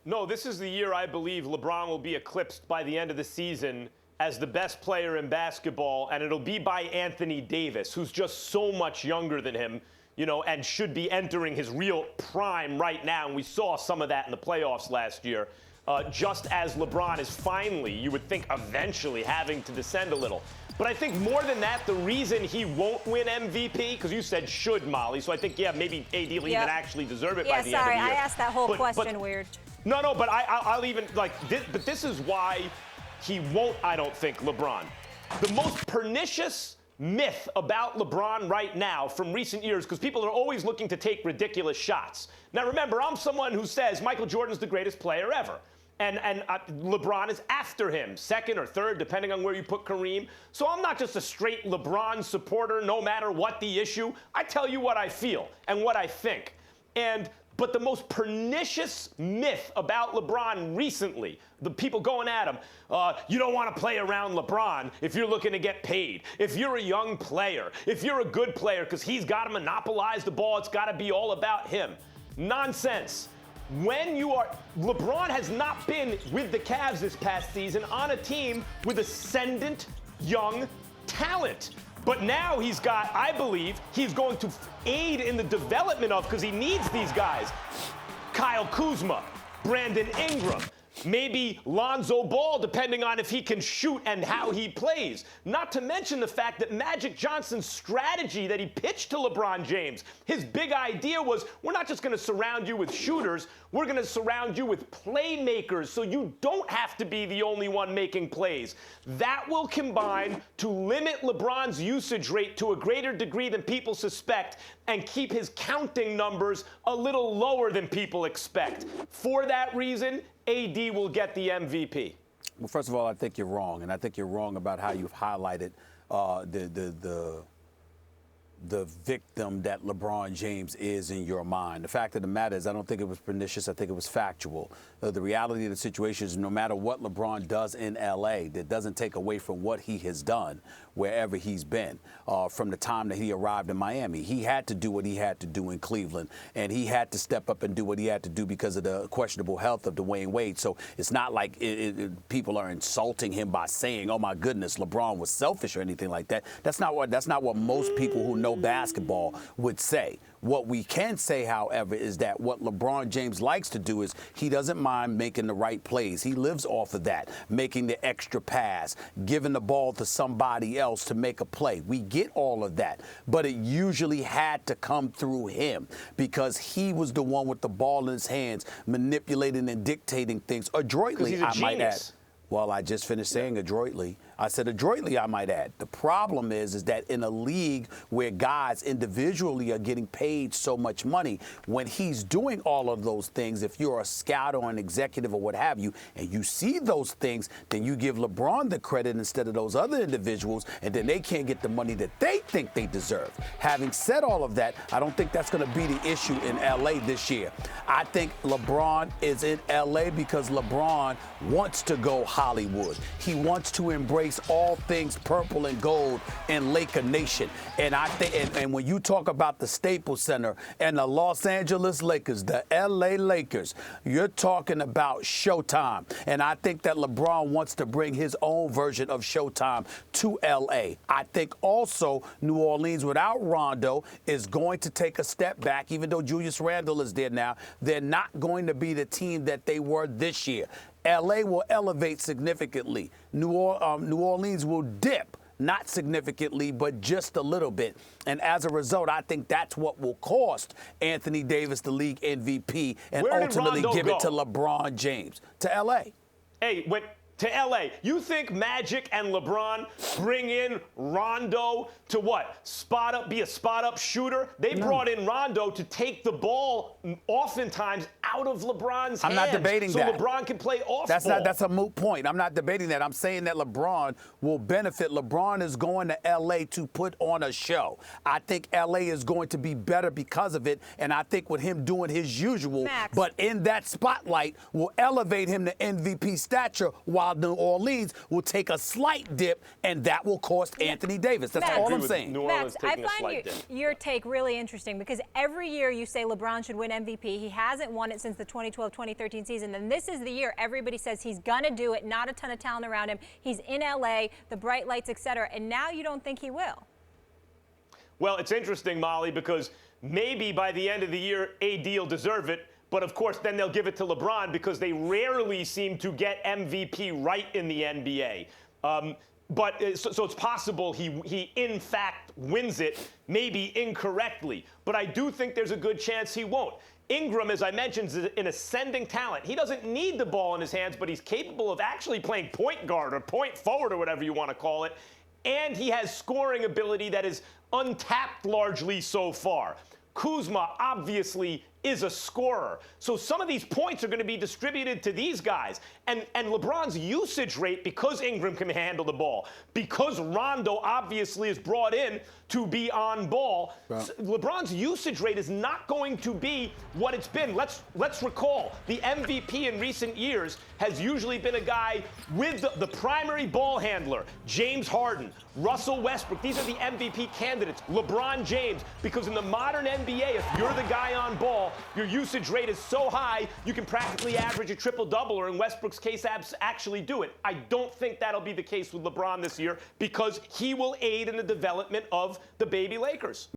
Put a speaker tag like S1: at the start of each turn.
S1: No, this is the year I believe LeBron will be eclipsed by the end of the season as the best player in basketball, and it'll be by Anthony Davis, who's just so much younger than him, and should be entering his real prime right now. And we saw some of that in the playoffs last year. Just as LeBron is finally, you would think, eventually having to descend a little. But I think more than that, the reason he won't win MVP, because you said should, Molly, so I think, maybe AD will even actually deserve it by the end of the year.
S2: Yeah, sorry, I asked that whole question weird.
S1: No, but I'll even, but this is why he won't, I don't think, LeBron. The most pernicious myth about LeBron right now from recent years, because people are always looking to take ridiculous shots. Now, remember, I'm someone who says Michael Jordan's the greatest player ever. And LeBron is after him, second or third, depending on where you put Kareem. So I'm not just a straight LeBron supporter, no matter what the issue. I tell you what I feel and what I think. But the most pernicious myth about LeBron recently, the people going at him, you don't want to play around LeBron if you're looking to get paid. If you're a young player, if you're a good player, because he's got to monopolize the ball, it's got to be all about him. Nonsense. LeBron has not been with the Cavs this past season on a team with ascendant young talent. But now he's got, I believe, he's going to aid in the development of, because he needs these guys, Kyle Kuzma, Brandon Ingram, maybe Lonzo Ball, depending on if he can shoot and how he plays. Not to mention the fact that Magic Johnson's strategy that he pitched to LeBron James, his big idea was, we're not just going to surround you with shooters, we're going to surround you with playmakers so you don't have to be the only one making plays. That will combine to limit LeBron's usage rate to a greater degree than people suspect and keep his counting numbers a little lower than people expect. For that reason, AD will get the MVP.
S3: Well, first of all, I think you're wrong, and I think you're wrong about how you've highlighted the victim that LeBron James is in your mind. The fact of the matter is, I don't think it was pernicious. I think it was factual. The reality of the situation is, no matter what LeBron does in L.A., that doesn't take away from what he has done wherever he's been. From the time that he arrived in Miami, he had to do what he had to do in Cleveland, and he had to step up and do what he had to do because of the questionable health of Dwayne Wade. So it's not like people are insulting him by saying, "Oh my goodness, LeBron was selfish" or anything like that. That's not what most people who know basketball would say. What we can say, however, is that what LeBron James likes to do is he doesn't mind making the right plays. He lives off of that, making the extra pass, giving the ball to somebody else to make a play. We get all of that, but it usually had to come through him because he was the one with the ball in his hands, manipulating and dictating things adroitly, I might add. Well, I just finished saying adroitly. I said adroitly, I might add. The problem is that in a league where guys individually are getting paid so much money, when he's doing all of those things, if you're a scout or an executive or what have you, and you see those things, then you give LeBron the credit instead of those other individuals, and then they can't get the money that they think they deserve. Having said all of that, I don't think that's going to be the issue in L.A. this year. I think LeBron is in L.A. because LeBron wants to go Hollywood. He wants to embrace all things purple and gold in Laker Nation. And I think, and when you talk about the Staples Center and the Los Angeles Lakers, the LA Lakers, you're talking about Showtime. And I think that LeBron wants to bring his own version of Showtime to LA. I think also New Orleans without Rondo is going to take a step back, even though Julius Randle is there now. They're not going to be the team that they were this year. L.A. will elevate significantly. New Orleans will dip, not significantly, but just a little bit. And as a result, I think that's what will cost Anthony Davis the league MVP and ultimately give it to LeBron James. To L.A.
S1: Hey, to L.A. You think Magic and LeBron bring in Rondo to what? Be a spot-up shooter? They brought in Rondo to take the ball oftentimes out of LeBron's hands.
S3: I'm not debating that.
S1: So LeBron can play off ball.
S3: That's a moot point. I'm not debating that. I'm saying that LeBron will benefit. LeBron is going to L.A. to put on a show. I think L.A. is going to be better because of it, and I think with him doing his usual, but in that spotlight will elevate him to MVP stature while while New Orleans will take a slight dip, and that will cost Anthony Davis. That's
S2: Max,
S3: all I'm saying.
S1: New Orleans
S2: Max, I
S1: taking a
S2: find
S1: slight dip.
S2: your take really interesting because every year you say LeBron should win MVP. He hasn't won it since the 2012-2013 season. And this is the year everybody says he's going to do it, not a ton of talent around him. He's in L.A., the bright lights, etc. And now you don't think he will.
S1: Well, it's interesting, Molly, because maybe by the end of the year, AD will deserve it. But, of course, then they'll give it to LeBron because they rarely seem to get MVP right in the NBA. So it's possible he in fact wins it, maybe incorrectly. But I do think there's a good chance he won't. Ingram, as I mentioned, is an ascending talent. He doesn't need the ball in his hands, but he's capable of actually playing point guard or point forward or whatever you want to call it. And he has scoring ability that is untapped largely so far. Kuzma obviously is a scorer. So some of these points are going to be distributed to these guys. And LeBron's usage rate, because Ingram can handle the ball, because Rondo obviously is brought in to be on ball, LeBron's usage rate is not going to be what it's been. Let's recall the MVP in recent years has usually been a guy with the primary ball handler, James Harden, Russell Westbrook. These are the MVP candidates. LeBron James, because in the modern NBA, if you're the guy on ball, your usage rate is so high, you can practically average a triple-double, or in Westbrook's case, actually do it. I don't think that'll be the case with LeBron this year because he will aid in the development of the baby Lakers.